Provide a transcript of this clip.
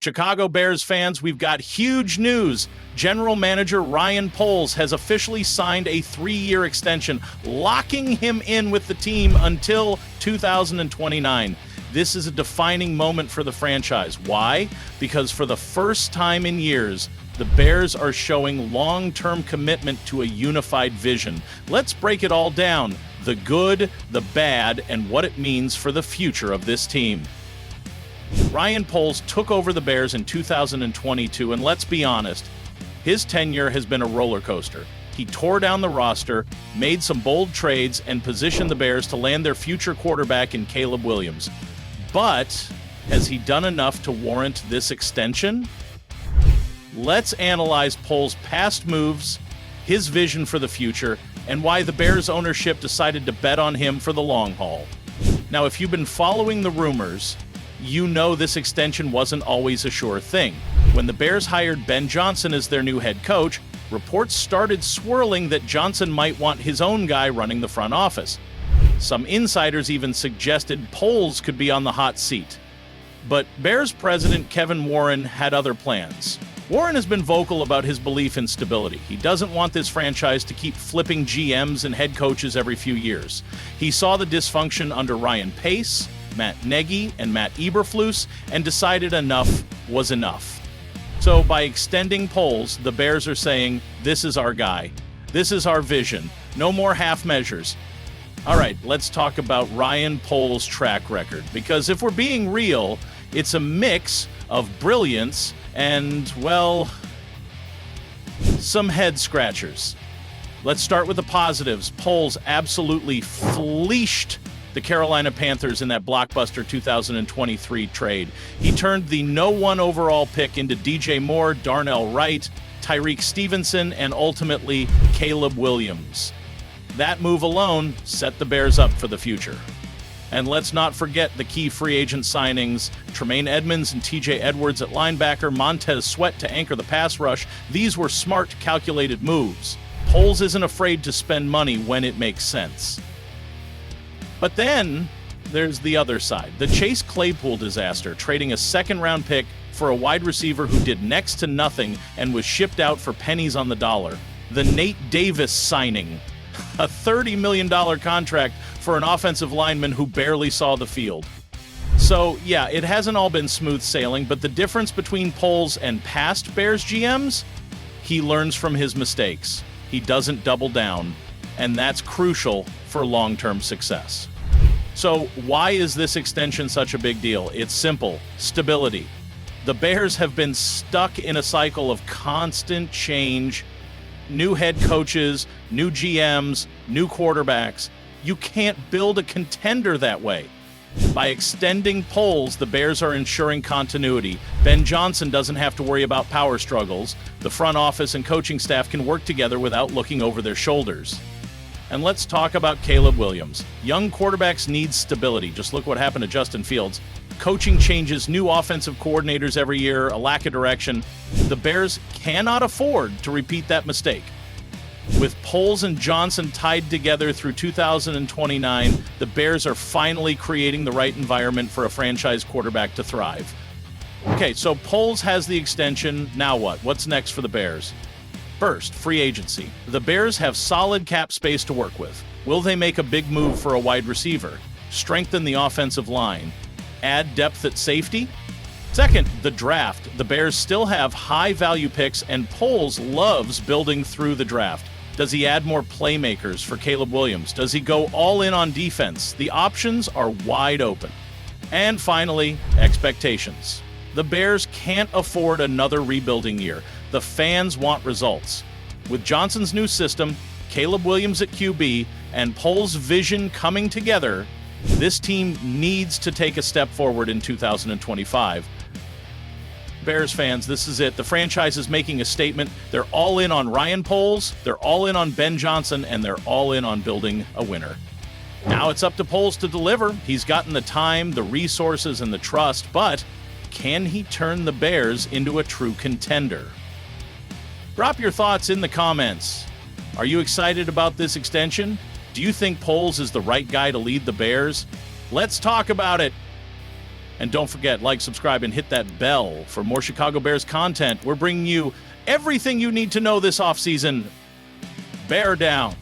Chicago Bears fans, we've got huge news. General Manager Ryan Poles has officially signed a 3-year extension, locking him in with the team until 2029. This is a defining moment for the franchise. Why? Because for the first time in years, the Bears are showing long-term commitment to a unified vision. Let's break it all down: the good, the bad, and what it means for the future of this team. Ryan Poles took over the Bears in 2022, and let's be honest, his tenure has been a roller coaster. He tore down the roster, made some bold trades, and positioned the Bears to land their future quarterback in Caleb Williams. But has he done enough to warrant this extension? Let's analyze Poles' past moves, his vision for the future, and why the Bears ownership decided to bet on him for the long haul. Now, if you've been following the rumors, you know this extension wasn't always a sure thing. When the Bears hired Ben Johnson as their new head coach, reports started swirling that Johnson might want his own guy running the front office. Some insiders even suggested Poles could be on the hot seat. But Bears president Kevin Warren had other plans. Warren has been vocal about his belief in stability. He doesn't want this franchise to keep flipping GMs and head coaches every few years. He saw the dysfunction under Ryan Pace, Matt Nagy, and Matt Eberflus, and decided enough was enough. So by extending Poles, the Bears are saying, this is our guy. This is our vision. No more half measures. All right, let's talk about Ryan Poles' track record, because if we're being real, it's a mix of brilliance and, well, some head scratchers. Let's start with the positives. Poles absolutely fleeced the Carolina Panthers in that blockbuster 2023 trade. He turned the no 1 overall pick into DJ Moore, Darnell Wright, Tyreek Stevenson, and ultimately Caleb Williams. That move alone set the Bears up for the future. And let's not forget the key free agent signings: Tremaine Edmonds and TJ Edwards at linebacker, Montez Sweat to anchor the pass rush. These were smart, calculated moves. Poles isn't afraid to spend money when it makes sense. But then there's the other side, the Chase Claypool disaster, trading a second-round pick for a wide receiver who did next to nothing and was shipped out for pennies on the dollar. The Nate Davis signing, a $30 million contract for an offensive lineman who barely saw the field. So, yeah, it hasn't all been smooth sailing, but the difference between Poles and past Bears GMs, he learns from his mistakes. He doesn't double down, and that's crucial for long-term success. So why is this extension such a big deal? It's simple: stability. The Bears have been stuck in a cycle of constant change, new head coaches, new GMs, new quarterbacks. You can't build a contender that way. By extending Poles, the Bears are ensuring continuity. Ben Johnson doesn't have to worry about power struggles. The front office and coaching staff can work together without looking over their shoulders. And let's talk about Caleb Williams. Young quarterbacks need stability. Just look what happened to Justin Fields. Coaching changes, new offensive coordinators every year, a lack of direction. The Bears cannot afford to repeat that mistake. With Poles and Johnson tied together through 2029, the Bears are finally creating the right environment for a franchise quarterback to thrive. Okay, so Poles has the extension. Now what? What's next for the Bears? First, free agency. The Bears have solid cap space to work with. Will they make a big move for a wide receiver? Strengthen the offensive line? Add depth at safety? Second, the draft. The Bears still have high-value picks, and Poles loves building through the draft. Does he add more playmakers for Caleb Williams? Does he go all in on defense? The options are wide open. And finally, expectations. The Bears can't afford another rebuilding year. The fans want results. With Johnson's new system, Caleb Williams at QB, and Poles' vision coming together, this team needs to take a step forward in 2025. Bears fans, this is it. The franchise is making a statement. They're all in on Ryan Poles, they're all in on Ben Johnson, and they're all in on building a winner. Now it's up to Poles to deliver. He's gotten the time, the resources, and the trust, but can he turn the Bears into a true contender? Drop your thoughts in the comments. Are you excited about this extension? Do you think Poles is the right guy to lead the Bears? Let's talk about it. And don't forget, like, subscribe, and hit that bell for more Chicago Bears content. We're bringing you everything you need to know this offseason. Bear down.